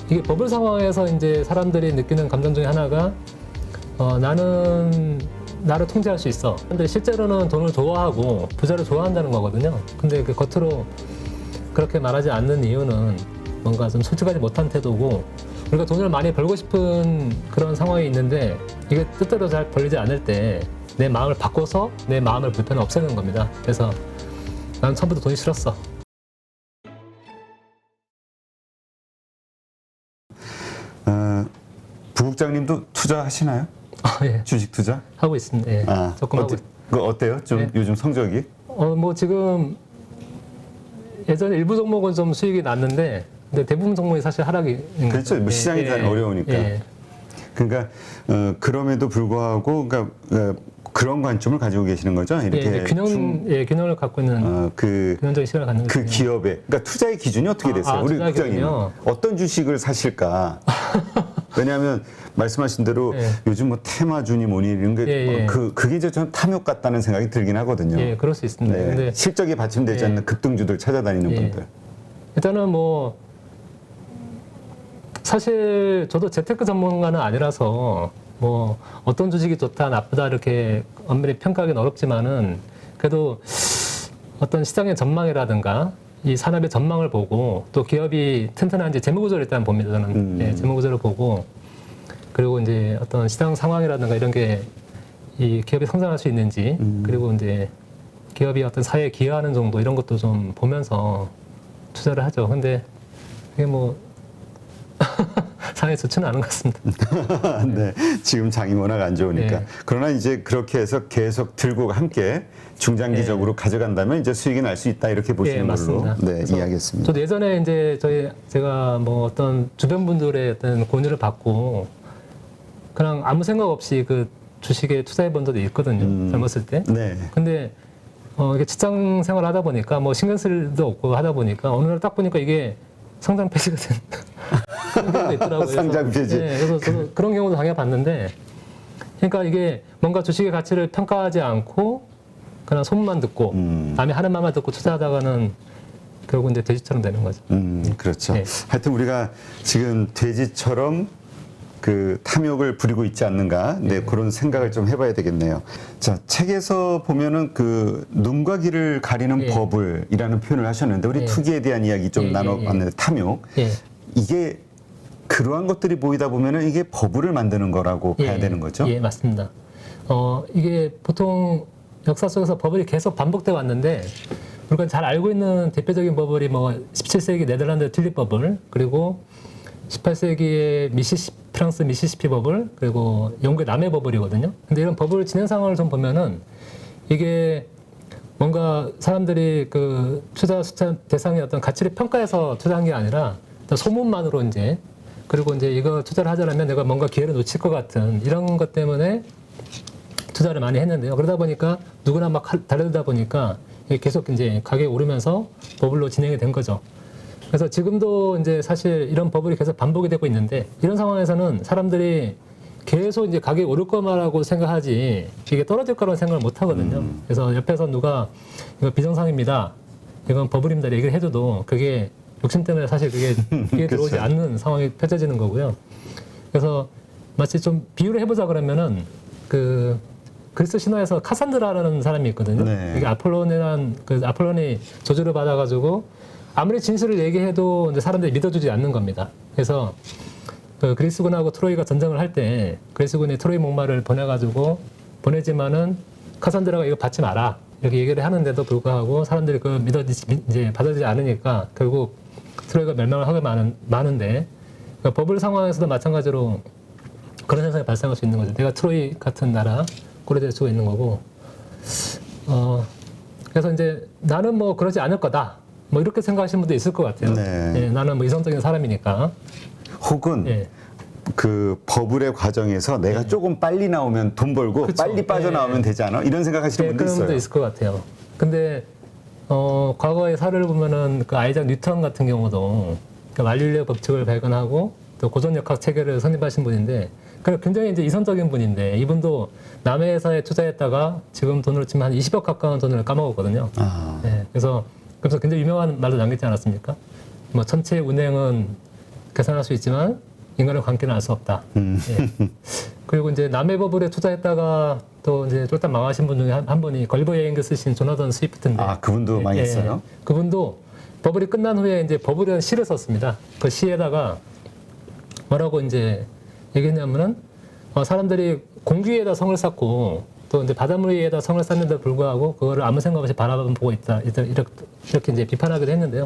이게 버블 상황에서 이제 사람들이 느끼는 감정 중에 하나가 나는 나를 통제할 수 있어. 근데 실제로는 돈을 좋아하고 부자를 좋아한다는 거거든요. 근데 그 겉으로 그렇게 말하지 않는 이유는 뭔가 좀 솔직하지 못한 태도고, 우리가 돈을 많이 벌고 싶은 그런 상황이 있는데 이게 뜻대로 잘 벌리지 않을 때 내 마음을 바꿔서 내 마음을 불편을 없애는 겁니다. 그래서 난 처음부터 돈이 싫었어. 부국장님도 투자하시나요? 예. 주식 투자? 하고 있습니다. 예. 조금 하고 있습니다. 어때요? 좀 네. 요즘 성적이? 뭐 지금 예전에 일부 종목은 좀 수익이 났는데, 근데 대부분 종목이 사실 하락인 거죠. 그렇죠. 뭐 시장이 다 어려우니까. 예. 그러니까 그럼에도 불구하고 그러니까 그런 관점을 가지고 계시는 거죠. 이렇게 균형을 갖고 있는 균형적인 시간을 갖는 그 거죠. 기업의 그러니까 투자의 기준이 어떻게 됐어요? 우리 투자 국장님 기준이요? 어떤 주식을 사실까? 왜냐하면 말씀하신 대로 예. 요즘 뭐 테마주니 뭐니 이런 게 그게 이제 좀 탐욕 같다는 생각이 들긴 하거든요. 예, 그럴 수 있습니다. 네. 근데 실적이 받침되지 않는 급등주들 찾아다니는 분들. 일단은 뭐 사실 저도 재테크 전문가는 아니라서 뭐 어떤 주식이 좋다 나쁘다 이렇게 엄밀히 평가하기는 어렵지만은, 그래도 어떤 시장의 전망이라든가 이 산업의 전망을 보고 또 기업이 튼튼한지 재무구조를 일단 봅니다. 저는 재무구조를 보고, 그리고 이제 어떤 시장 상황이라든가 이런 게 이 기업이 성장할 수 있는지, 그리고 이제 기업이 어떤 사회에 기여하는 정도 이런 것도 좀 보면서 투자를 하죠. 근데 그게 뭐 상황이 좋지는 않은 것 같습니다. 네, 지금 장이 워낙 안 좋으니까. 네. 그러나 이제 그렇게 해서 계속 들고 함께 중장기적으로 가져간다면 이제 수익이 날 수 있다 이렇게 보시는 걸로 이해하겠습니다. 저도 예전에 이제 제가 뭐 어떤 주변 분들의 어떤 권유를 받고 그냥 아무 생각 없이 그 주식에 투자해 본 적도 있거든요. 젊었을 때. 네. 근데 이게 직장 생활을 하다 보니까 뭐 신경 쓸 일도 없고 하다 보니까 어느 날 딱 보니까 이게 성장 폐지가 된 그런 경우도 있더라고요. 상장 폐지. 그래서 저도 그런 경우도 당해봤는데, 그러니까 이게 뭔가 주식의 가치를 평가하지 않고 그냥 소문만 듣고 남이 하는 말만 듣고 투자하다가는 결국 이제 돼지처럼 되는 거죠. 그렇죠. 네. 하여튼 우리가 지금 돼지처럼 그 탐욕을 부리고 있지 않는가, 그런 생각을 좀 해봐야 되겠네요. 자, 책에서 보면은 그 눈과 귀를 가리는 버블이라는 표현을 하셨는데 우리 투기에 대한 이야기 좀 나눠봤는데 탐욕, 이게 그러한 것들이 보이다 보면은 이게 버블을 만드는 거라고 봐야 되는 거죠? 예, 맞습니다. 이게 보통 역사 속에서 버블이 계속 반복돼 왔는데, 우리가 잘 알고 있는 대표적인 버블이 뭐 17세기 네덜란드 튤립 버블, 그리고 18세기의 프랑스 미시시피 버블, 그리고 영국의 남해 버블이거든요. 근데 이런 버블 진행 상황을 좀 보면은 이게 뭔가 사람들이 그 투자 대상의 어떤 가치를 평가해서 투자한 게 아니라 소문만으로 이제, 그리고 이제 이거 투자를 하자면 내가 뭔가 기회를 놓칠 것 같은 이런 것 때문에 투자를 많이 했는데요. 그러다 보니까 누구나 막 달려들다 보니까 계속 이제 가격이 오르면서 버블로 진행이 된 거죠. 그래서 지금도 이제 사실 이런 버블이 계속 반복이 되고 있는데, 이런 상황에서는 사람들이 계속 이제 가격이 오를 거라고 생각하지 이게 떨어질 거라고 생각을 못 하거든요. 그래서 옆에서 누가 이거 비정상입니다, 이건 버블입니다 얘기를 해줘도 그게 욕심 때문에 사실 그게 귀에 들어오지 않는 상황이 펼쳐지는 거고요. 그래서 마치 좀 비유를 해보자 그러면은 그 그리스 신화에서 카산드라라는 사람이 있거든요. 이게 아폴론이 저주를 받아가지고 아무리 진실을 얘기해도 이제 사람들이 믿어주지 않는 겁니다. 그래서 그 그리스군하고 트로이가 전쟁을 할 때 그리스군이 트로이 목마를 보내지만은 카산드라가 이거 받지 마라 이렇게 얘기를 하는데도 불구하고 사람들이 그 이제 받아들이지 않으니까 결국 트로이가 멸망을 하게 많은데, 그러니까 버블 상황에서도 마찬가지로 그런 현상이 발생할 수 있는 거죠. 내가 트로이 같은 나라 꼴이 될 수가 있는 거고, 그래서 이제 나는 뭐 그러지 않을 거다, 뭐 이렇게 생각하시는 분도 있을 것 같아요. 나는 뭐 이성적인 사람이니까. 혹은 그 버블의 과정에서 내가 조금 빨리 나오면 돈 벌고 빨리 빠져나오면 되지 않아? 이런 생각하시는 분도 그런 있어요. 분도 있을 것 같아요. 근데 과거의 사례를 보면은 그 아이작 뉴턴 같은 경우도 그 만류인력 법칙을 발견하고 또 고전역학 체계를 선입하신 분인데, 그러니까 굉장히 이제 이성적인 분인데 이분도 남의 회사에 투자했다가 지금 돈으로 치면 한 20억 가까운 돈을 까먹었거든요. 그래서 굉장히 유명한 말도 남겼지 않았습니까? 뭐 천체 운행은 계산할 수 있지만 인간의 관계는 알 수 없다. 예. 그리고 이제 남의 버블에 투자했다가 또 이제 쫄딱 망하신 분 중에 한 분이 걸리버 여행기 쓰신 조나단 스위프트인데. 아, 그분도 많이 했어요? 그분도 버블이 끝난 후에 이제 버블이라는 시를 썼습니다. 그 시에다가 뭐라고 이제 얘기했냐면은 사람들이 공기 위에다 성을 쌓고 또 이제 바닷물 위에다 성을 쌓는데 불구하고 그거를 아무 생각 없이 바라보고 있다. 이렇게 이제 비판하기도 했는데요.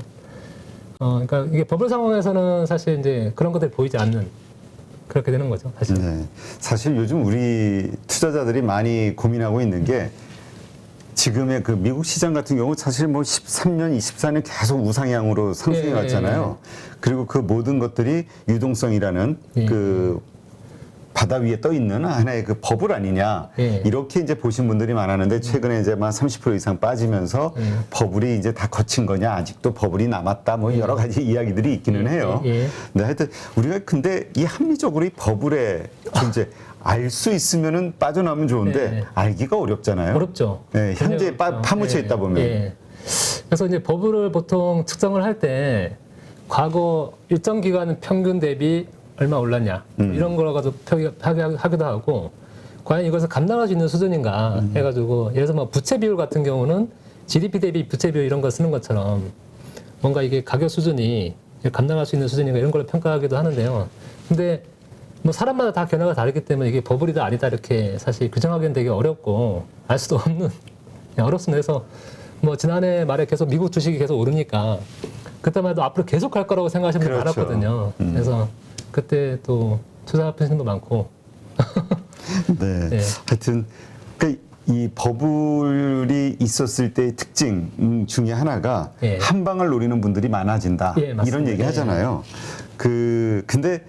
그러니까 이게 버블 상황에서는 사실 이제 그런 것들이 보이지 않는 그렇게 되는 거죠, 사실. 네. 사실 요즘 우리 투자자들이 많이 고민하고 있는 게 지금의 그 미국 시장 같은 경우 사실 뭐 13년, 24년 계속 우상향으로 상승해 왔잖아요. 그리고 그 모든 것들이 유동성이라는 그 바다 위에 떠 있는 하나의 그 버블 아니냐 이렇게 이제 보신 분들이 많았는데 최근에 이제 막 30% 이상 빠지면서 버블이 이제 다 거친 거냐 아직도 버블이 남았다 뭐 여러 가지 이야기들이 있기는 해요. 근데 하여튼 우리가 근데 이 합리적으로 이 버블의 존재 알 수 있으면은 빠져나오면 좋은데 알기가 어렵잖아요. 어렵죠. 네, 현재 파묻혀 있다 보면. 그래서 이제 버블을 보통 측정을 할 때 과거 일정 기간 평균 대비 얼마 올랐냐 이런 걸 가지고 하기도 하고 과연 이것을 감당할 수 있는 수준인가 해가지고 예를 들어서 뭐 부채 비율 같은 경우는 GDP 대비 부채 비율 이런 거 쓰는 것처럼 뭔가 이게 가격 수준이 감당할 수 있는 수준인가 이런 걸 평가하기도 하는데요. 근데 뭐 사람마다 다 견해가 다르기 때문에 이게 버블이다 아니다 이렇게 사실 규정하기는 되게 어렵고 알 수도 없는 어렵습니다. 그래서 뭐 지난해 말에 계속 미국 주식이 계속 오르니까 그때만 해도 앞으로 계속 갈 거라고 생각하시는 분들 많았거든요. 그래서 그때 또 투자하신 분도 많고. 네. 하여튼 그러니까 이 버블이 있었을 때의 특징 중에 하나가 한 방을 노리는 분들이 많아진다. 이런 얘기 하잖아요. 근데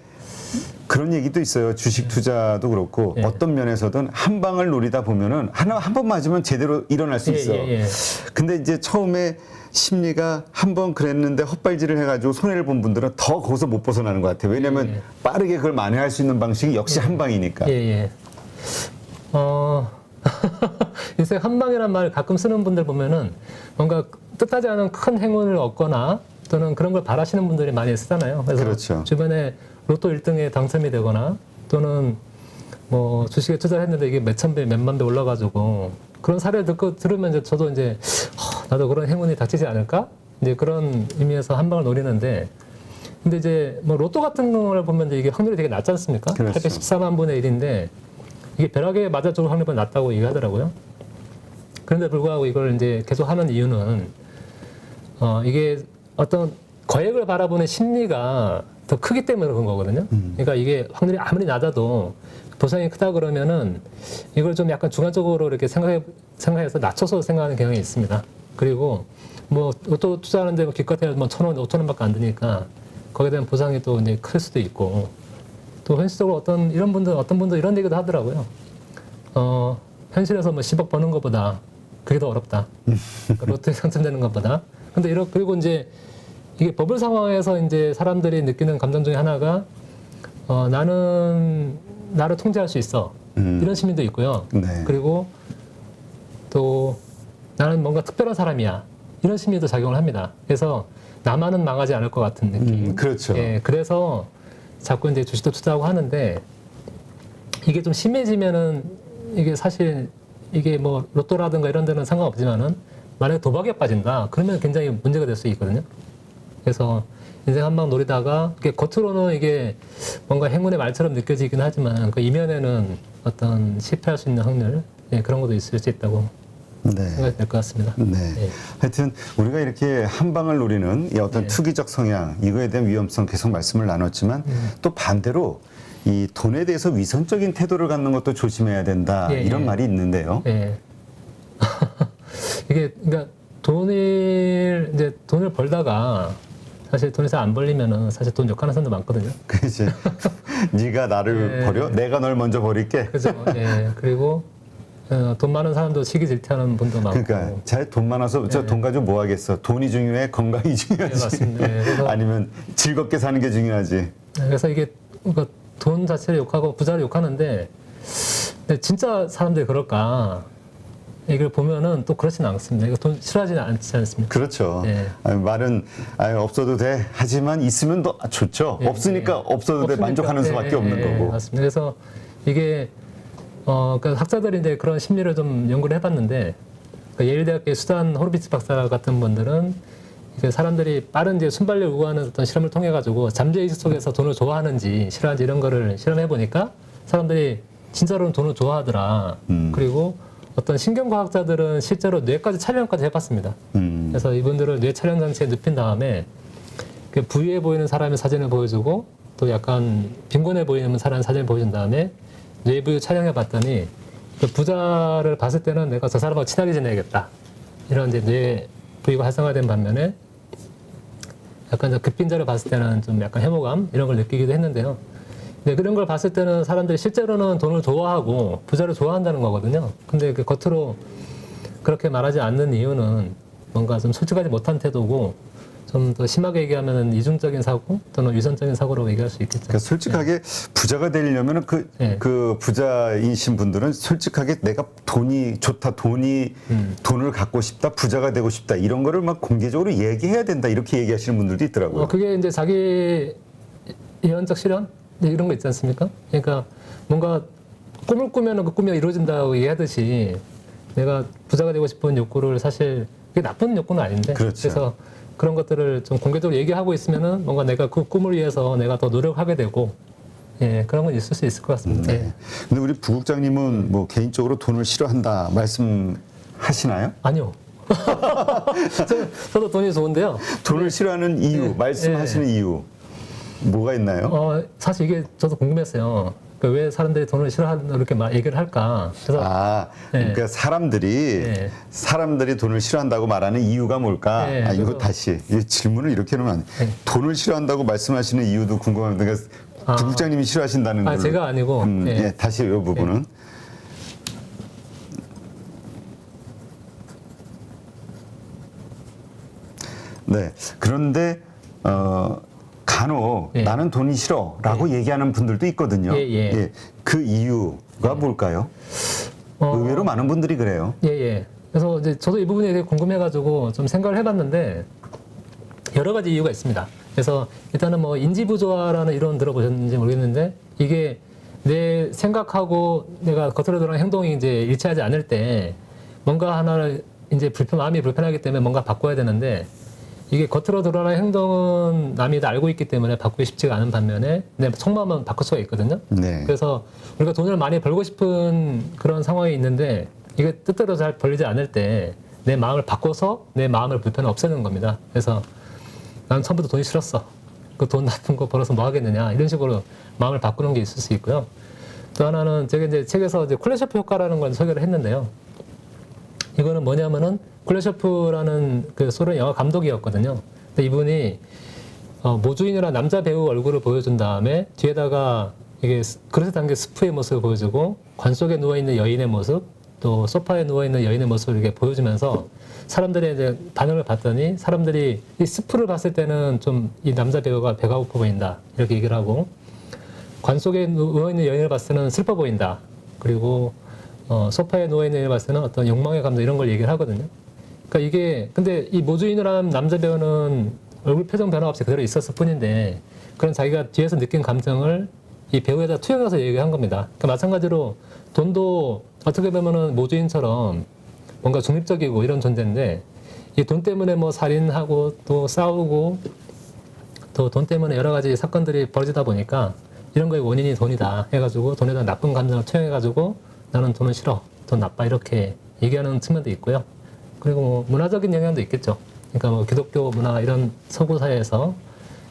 그런 얘기도 있어요. 주식 투자도 그렇고 어떤 면에서든 한 방을 노리다 보면은 한 번 맞으면 제대로 일어날 수 있어. 근데 이제 처음에 심리가 한 번 그랬는데 헛발질을 해가지고 손해를 본 분들은 더 거기서 못 벗어나는 것 같아요. 왜냐하면 빠르게 그걸 만회할 수 있는 방식이 역시 한 방이니까. 요새 한 방이란 말을 가끔 쓰는 분들 보면은 뭔가 뜻하지 않은 큰 행운을 얻거나 또는 그런 걸 바라시는 분들이 많이 쓰잖아요. 그래서 그렇죠. 주변에 로또 1등에 당첨이 되거나 또는 뭐 주식에 투자를 했는데 이게 몇천 배, 몇만 배 올라가지고 그런 사례를 들으면 이제 저도 이제 나도 그런 행운이 닥치지 않을까? 이제 그런 의미에서 한 방을 노리는데 근데 이제 뭐 로또 같은 걸 보면 이게 확률이 되게 낮지 않습니까? 그렇죠. 814만 분의 1인데 이게 벼락에 맞아 죽을 확률이 낮다고 얘기하더라고요. 그런데 불구하고 이걸 이제 계속 하는 이유는 이게 어떤 거액을 바라보는 심리가 더 크기 때문에 그런 거거든요. 그러니까 이게 확률이 아무리 낮아도 보상이 크다 그러면은 이걸 좀 약간 주관적으로 이렇게 생각해서 낮춰서 생각하는 경향이 있습니다. 그리고 뭐 로또 투자하는데 뭐 기껏해야 뭐 1,000원, 5,000원밖에 안 드니까 거기에 대한 보상이 또 이제 클 수도 있고 또 현실적으로 어떤 분들 이런 얘기도 하더라고요. 현실에서 뭐 10억 버는 것보다 그게 더 어렵다. 그러니까 로또에 당첨되는 것보다. 근데 그리고 이제 이게 버블 상황에서 이제 사람들이 느끼는 감정 중에 하나가 나는 나를 통제할 수 있어. 이런 심리도 있고요. 그리고 또 나는 뭔가 특별한 사람이야. 이런 심리도 작용을 합니다. 그래서 나만은 망하지 않을 것 같은 느낌. 그렇죠. 그래서 자꾸 이제 주식도 투자하고 하는데 이게 좀 심해지면은 이게 사실 이게 뭐 로또라든가 이런 데는 상관없지만은 만약에 도박에 빠진다. 그러면 굉장히 문제가 될 수 있거든요. 그래서 인생 한 방 노리다가 겉으로는 이게 뭔가 행운의 말처럼 느껴지긴 하지만 그 이면에는 어떤 실패할 수 있는 확률 그런 것도 있을 수 있다고 생각이 될 것 같습니다. 하여튼 우리가 이렇게 한 방을 노리는 이 어떤 투기적 성향 이거에 대한 위험성 계속 말씀을 나눴지만 또 반대로 이 돈에 대해서 위선적인 태도를 갖는 것도 조심해야 된다 이런 말이 있는데요. 이게 그러니까 돈을 벌다가 사실 돈이 잘 안 벌리면은 사실 돈 욕하는 사람도 많거든요. 그렇지. 네가 나를 버려? 내가 널 먼저 버릴게. 그죠. 그리고 돈 많은 사람도 시기 질투하는 분도 많고. 그러니까 잘 돈 많아서 저 돈 가지고 뭐 하겠어? 돈이 중요해? 건강이 중요하지? 맞습니다. 그래서 아니면 즐겁게 사는 게 중요하지? 그래서 이게 그러니까 돈 자체를 욕하고 부자를 욕하는데 근데 진짜 사람들이 그럴까? 이걸 보면은 또 그렇지는 않습니다. 이거 돈 싫어하지는 않지 않습니까? 그렇죠. 예. 말은 없어도 돼. 하지만 있으면 더 좋죠. 예, 없으니까 예. 없어도 돼. 없으니까, 만족하는 수밖에 없는 거고. 맞습니다. 그래서 이게 그러니까 학자들이 이제 그런 심리를 좀 연구를 해봤는데 그러니까 예일대학교 수단 호르비츠 박사 같은 분들은 이게 사람들이 빠른 이제 순발력 요구하는 어떤 실험을 통해 가지고 잠재의식 속에서 돈을 좋아하는지 싫어하는지 이런 거를 실험해 보니까 사람들이 진짜로는 돈을 좋아하더라. 그리고 어떤 신경과학자들은 실제로 뇌까지 촬영까지 해봤습니다. 그래서 이분들을 뇌 촬영 장치에 눕힌 다음에 그 부유해 보이는 사람의 사진을 보여주고 또 약간 빈곤해 보이는 사람의 사진을 보여준 다음에 뇌부유 촬영해 봤더니 그 부자를 봤을 때는 내가 저 사람하고 친하게 지내야겠다. 이런 이제 뇌 부위가 활성화된 반면에 약간 급빈자를 봤을 때는 좀 약간 혐오감 이런 걸 느끼기도 했는데요. 네, 그런 걸 봤을 때는 사람들이 실제로는 돈을 좋아하고 부자를 좋아한다는 거거든요. 근데 그 겉으로 그렇게 말하지 않는 이유는 뭔가 좀 솔직하지 못한 태도고 좀 더 심하게 얘기하면 이중적인 사고 또는 위선적인 사고라고 얘기할 수 있겠죠. 그러니까 솔직하게 부자가 되려면 그 부자이신 분들은 솔직하게 내가 돈이 좋다, 돈을 갖고 싶다, 부자가 되고 싶다 이런 거를 막 공개적으로 얘기해야 된다 이렇게 얘기하시는 분들도 있더라고요. 그게 이제 자기 예언적 실현 이런 거 있지 않습니까? 그러니까 뭔가 꿈을 꾸면 그 꿈이 이루어진다고 얘기하듯이 내가 부자가 되고 싶은 욕구를 사실 그게 나쁜 욕구는 아닌데 그렇죠. 그래서 그런 것들을 좀 공개적으로 얘기하고 있으면은 뭔가 내가 그 꿈을 위해서 내가 더 노력하게 되고 예, 그런 건 있을 수 있을 것 같습니다. 네. 근데 우리 부국장님은 뭐 개인적으로 돈을 싫어한다 말씀하시나요? 아니요. 저도 돈이 좋은데요. 돈을 싫어하는 이유, 말씀하시는 이유 뭐가 있나요? 사실 이게 저도 궁금했어요. 그러니까 왜 사람들이 돈을 싫어하는 이렇게 막 얘기를 할까? 그래서 그러니까 사람들이 돈을 싫어한다고 말하는 이유가 뭘까? 이거 다시 이 질문을 이렇게 하면 안 돼. 돈을 싫어한다고 말씀하시는 이유도 궁금합니다. 그러니까 부국장님이 싫어하신다는 걸. 제가 아니고. 다시 이 부분은. 네. 그런데 간혹 나는 돈이 싫어라고 얘기하는 분들도 있거든요. 그 이유가 뭘까요? 의외로 많은 분들이 그래요. 그래서 이제 저도 이 부분이 되게 궁금해가지고 좀 생각을 해봤는데 여러 가지 이유가 있습니다. 그래서 일단은 뭐 인지부조화라는 이론 들어보셨는지 모르겠는데 이게 내 생각하고 내가 겉으로 드러나는 행동이 이제 일치하지 않을 때 뭔가 하나를 이제 마음이 불편하기 때문에 뭔가 바꿔야 되는데 이게 겉으로 드러나는 행동은 남이 다 알고 있기 때문에 바꾸기 쉽지가 않은 반면에 내 속마음은 바꿀 수가 있거든요. 그래서 우리가 돈을 많이 벌고 싶은 그런 상황이 있는데 이게 뜻대로 잘 벌리지 않을 때 내 마음을 바꿔서 내 마음을 불편을 없애는 겁니다. 그래서 난 처음부터 돈이 싫었어. 그 돈 나쁜 거 벌어서 뭐 하겠느냐. 이런 식으로 마음을 바꾸는 게 있을 수 있고요. 또 하나는 제가 이제 책에서 이제 쿨레셔프 효과라는 걸 소개를 했는데요. 이거는 뭐냐면은 쿨레셔프라는 그 소련 영화 감독이었거든요. 근데 이분이 모주인이라는 남자 배우 얼굴을 보여준 다음에 뒤에다가 이게 그릇에 담긴 스프의 모습을 보여주고 관 속에 누워있는 여인의 모습 또 소파에 누워있는 여인의 모습을 이렇게 보여주면서 사람들의 이제 반응을 봤더니 사람들이 이 스프를 봤을 때는 좀 이 남자 배우가 배가 고파 보인다 이렇게 얘기를 하고 관 속에 누워있는 여인을 봤을 때는 슬퍼 보인다 그리고 소파에 누워있는 여인을 봤을 때는 어떤 욕망의 감정 이런 걸 얘기를 하거든요. 그러니까 이게 근데 이 모주인이라는 남자 배우는 얼굴 표정 변화 없이 그대로 있었을 뿐인데 그런 자기가 뒤에서 느낀 감정을 이 배우에다 투영해서 얘기한 겁니다. 그러니까 마찬가지로 돈도 어떻게 보면은 모주인처럼 뭔가 중립적이고 이런 존재인데 이 돈 때문에 뭐 살인하고 또 싸우고 또 돈 때문에 여러 가지 사건들이 벌어지다 보니까 이런 거의 원인이 돈이다 해가지고 돈에다 나쁜 감정을 투영해가지고 나는 돈은 싫어, 돈 나빠 이렇게 얘기하는 측면도 있고요. 그리고 뭐 문화적인 영향도 있겠죠. 그러니까 뭐 기독교 문화 이런 서구 사회에서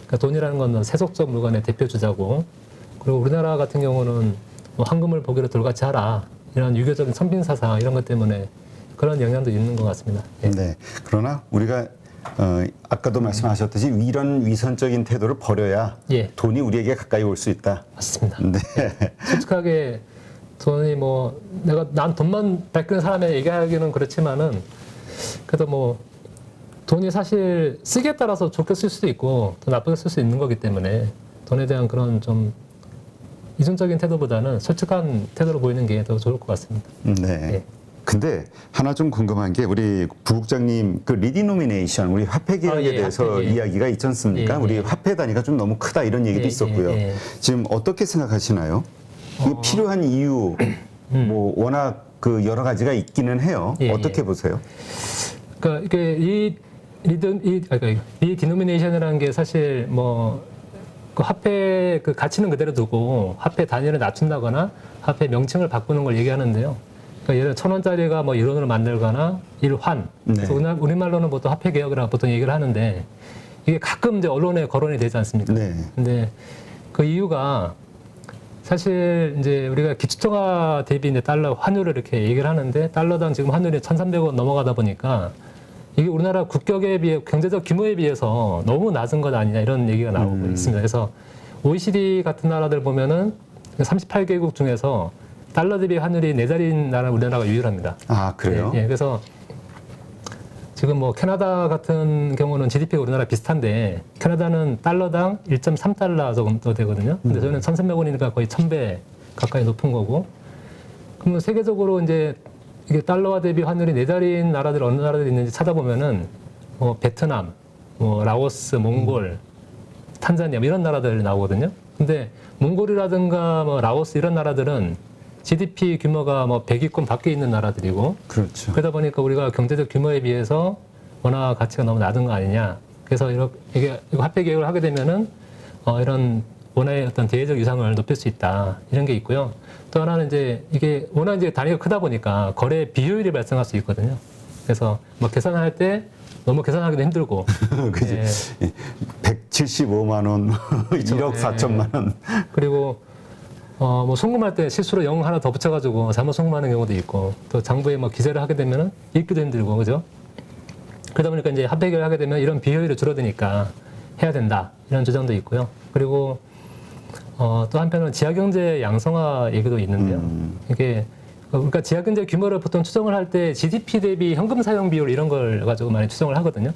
그러니까 돈이라는 건 세속적 물건의 대표 주자고 그리고 우리나라 같은 경우는 뭐 황금을 보기로 돌같이 하라 이런 유교적인 선빈 사상 이런 것 때문에 그런 영향도 있는 것 같습니다. 네. 그러나 우리가 아까도 말씀하셨듯이 이런 위선적인 태도를 버려야 돈이 우리에게 가까이 올 수 있다. 맞습니다. 네. 솔직하게 돈이 뭐 난 돈만 뺏기는 사람에 얘기하기는 그렇지만은 그래도 뭐 돈이 사실 쓰기에 따라서 좋게 쓸 수도 있고 더 나쁘게 쓸 수 있는 거기 때문에 돈에 대한 그런 좀 이중적인 태도보다는 솔직한 태도로 보이는 게 더 좋을 것 같습니다. 네. 근데 하나 좀 궁금한 게 우리 부국장님 그 리디노미네이션 우리 화폐 개혁에 예, 대해서 화폐, 예. 이야기가 있지 않습니까? 예, 우리 예. 화폐 단위가 좀 너무 크다 이런 얘기도 예, 있었고요. 예, 예. 지금 어떻게 생각하시나요? 이게 필요한 이유 뭐 워낙 그 여러 가지가 있기는 해요. 예, 어떻게 예. 보세요? 그러니까 이게 이 디노미네이션이라는 게 사실 뭐 그 화폐 그 가치는 그대로 두고 화폐 단위를 낮춘다거나 화폐 명칭을 바꾸는 걸 얘기하는데요. 그러니까 예를 들어 1,000원짜리가 뭐 1원으로 만들거나 1환. 네. 그래서 우리말로는 보통 화폐 개혁이라고 보통 얘기를 하는데 이게 가끔 이제 언론에 거론이 되지 않습니까? 네. 근데 그 이유가 사실 이제 우리가 기축통화 대비 이제 달러 환율을 이렇게 얘기를 하는데 달러당 지금 환율이 1,300원 넘어가다 보니까 이게 우리나라 국격에 비해 경제적 규모에 비해서 너무 낮은 것 아니냐 이런 얘기가 나오고 있습니다. 그래서 OECD 같은 나라들 보면은 38개국 중에서 달러 대비 환율이 4자리인 나라 우리나라가 유일합니다. 아 그래요? 예, 그래서 지금 뭐 캐나다 같은 경우는 GDP가 우리나라 비슷한데 캐나다는 달러당 1.3달러 정도 되거든요. 근데 저희는 1,300원이니까 거의 1,000배 가까이 높은 거고. 그러면 세계적으로 이제 이게 달러화 대비 환율이 4자리인 나라들 어느 나라들이 있는지 찾아보면은 뭐 베트남, 뭐 라오스, 몽골, 탄자니아 뭐 이런 나라들 나오거든요. 근데 몽골이라든가 뭐 라오스 이런 나라들은 GDP 규모가 뭐 100위권 밖에 있는 나라들이고 그렇죠. 그러다 보니까 우리가 경제적 규모에 비해서 원화 가치가 너무 낮은 거 아니냐. 그래서 이게 화폐 개혁을 하게 되면은 이런 원화의 어떤 대외적 유상을 높일 수 있다. 이런 게 있고요. 또 하나는 이제 이게 워낙 이제 단위가 크다 보니까 거래 비효율이 발생할 수 있거든요. 그래서 뭐 계산할 때 너무 계산하기도 힘들고. 그지. 예. 175만 원, 1억 4천만 원. 그리고 뭐 송금할 때 실수로 0 하나 더 붙여가지고 잘못 송금하는 경우도 있고 또 장부에 뭐 기재를 하게 되면은 읽기도 힘들고 그죠? 그러다 보니까 이제 화폐 개혁을 하게 되면 이런 비효율이 줄어드니까 해야 된다 이런 주장도 있고요. 그리고 또 한편으로는 지하경제 양성화 얘기도 있는데요. 이게 그러니까 지하경제 규모를 보통 추정을 할 때 GDP 대비 현금 사용 비율 이런 걸 가지고 많이 추정을 하거든요.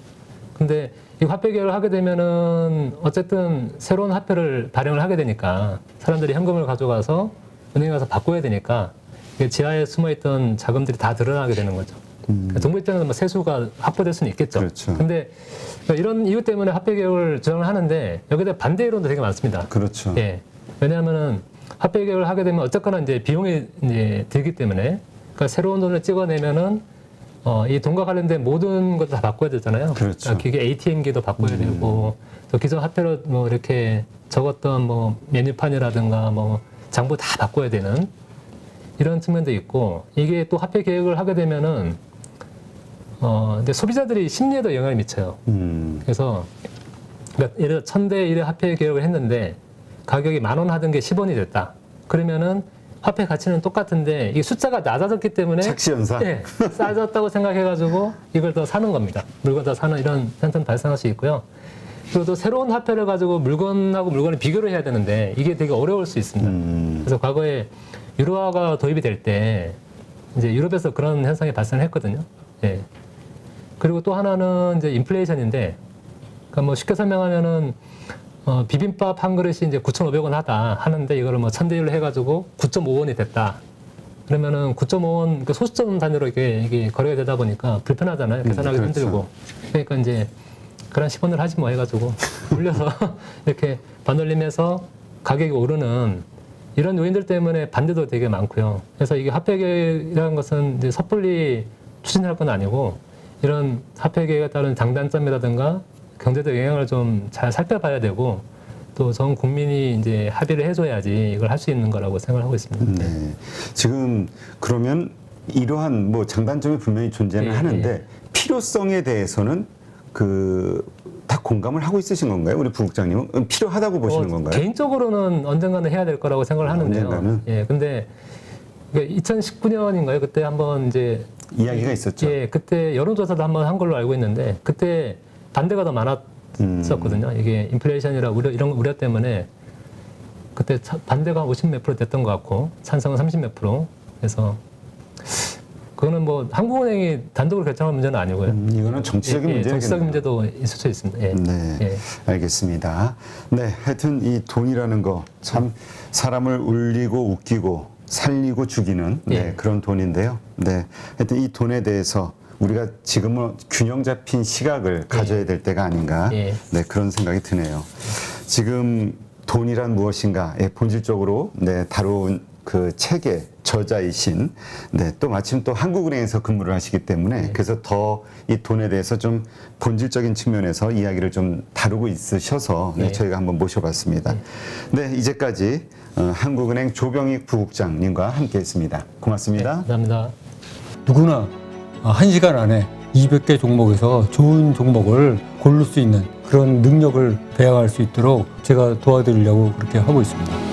근데 이 화폐 개혁을 하게 되면은 어쨌든 새로운 화폐를 발행을 하게 되니까 사람들이 현금을 가져가서 은행에 가서 바꿔야 되니까 이게 지하에 숨어있던 자금들이 다 드러나게 되는 거죠. 정부 입장에서 뭐 세수가 확보될 수는 있겠죠. 그렇죠. 근데 이런 이유 때문에 화폐 개혁을 주장을 하는데 여기에 대해 반대 이론도 되게 많습니다. 그렇죠. 예. 왜냐하면은 화폐 개혁을 하게 되면 어쨌거나 이제 비용이 이제 들기 때문에 그러니까 새로운 돈을 찍어내면은 이 돈과 관련된 모든 것도 다 바꿔야 되잖아요. 그렇죠. 그러니까 기계 ATM기도 바꿔야 되고 또 기존 화폐로 뭐 이렇게 적었던 뭐 메뉴판이라든가 뭐 장부 다 바꿔야 되는 이런 측면도 있고 이게 또 화폐 개혁을 하게 되면은 근데 소비자들이 심리에도 영향을 미쳐요. 그래서 그러니까 예를 들어 1,000대 1의 화폐 개혁을 했는데 가격이 10,000원 하던 게 10원이 됐다. 그러면은 화폐 가치는 똑같은데 이 숫자가 낮아졌기 때문에 착시현상. 네, 싸졌다고 생각해가지고 이걸 더 사는 겁니다. 물건 더 사는 이런 현상 발생할 수 있고요. 그리고 또 새로운 화폐를 가지고 물건하고 물건을 비교를 해야 되는데 이게 되게 어려울 수 있습니다. 그래서 과거에 유로화가 도입이 될 때 이제 유럽에서 그런 현상이 발생했거든요. 예. 그리고 또 하나는 이제 인플레이션인데, 그러니까 뭐 쉽게 설명하면은 비빔밥 한 그릇이 이제 9,500원 하는데 이거를 뭐 1,000대 1로 해가지고 9.5원이 됐다. 그러면은 9.5원 그 소수점 단위로 이게 거래가 되다 보니까 불편하잖아요. 계산하기 그렇죠. 힘들고. 그러니까 이제 그런 10원을 하지 뭐 해가지고 올려서 이렇게 반올림해서 가격이 오르는 이런 요인들 때문에 반대도 되게 많고요. 그래서 이게 화폐계획이라는 것은 이제 섣불리 추진할 건 아니고 이런 화폐계획에 따른 장단점이라든가 경제적 영향을 좀 잘 살펴봐야 되고 또 전 국민이 이제 합의를 해줘야지 이걸 할 수 있는 거라고 생각하고 있습니다. 네. 지금 그러면 이러한 뭐 장단점이 분명히 존재는 예, 하는데 예. 필요성에 대해서는 다 공감을 하고 있으신 건가요? 우리 부국장님은 필요하다고 보시는 건가요? 개인적으로는 언젠가는 해야 될 거라고 생각을 하는데요. 언젠가는? 예, 근데 2019년인가요? 그때 한번 이제 이야기가 있었죠. 예, 그때 여론조사도 한번 한 걸로 알고 있는데 그때 반대가 더 많았었거든요. 이게 인플레이션이라 이런 우려 때문에 그때 반대가 50 몇 프로 됐던 것 같고 찬성은 30 몇 프로. 그래서 그거는 뭐 한국은행이 단독으로 결정할 문제는 아니고요. 이거는 정치적인 문제겠네요. 정치적 문제도 있을 수 있습니다. 예. 네, 예. 알겠습니다. 네, 하여튼 이 돈이라는 거 참 사람을 울리고 웃기고 살리고 죽이는 예. 그런 돈인데요. 네, 하여튼 이 돈에 대해서 우리가 지금은 균형 잡힌 시각을 가져야 될 때가 아닌가 예. 네, 그런 생각이 드네요. 지금 돈이란 무엇인가 본질적으로 다룬 그 책의 저자이신 또 마침 또 한국은행에서 근무를 하시기 때문에 그래서 더 이 돈에 대해서 좀 본질적인 측면에서 이야기를 좀 다루고 있으셔서 저희가 한번 모셔봤습니다. 네, 이제까지 한국은행 조병익 부국장님과 함께했습니다. 고맙습니다. 감사합니다. 누구나 1시간 안에 200개 종목에서 좋은 종목을 고를 수 있는 그런 능력을 배양할 수 있도록 제가 도와드리려고 그렇게 하고 있습니다.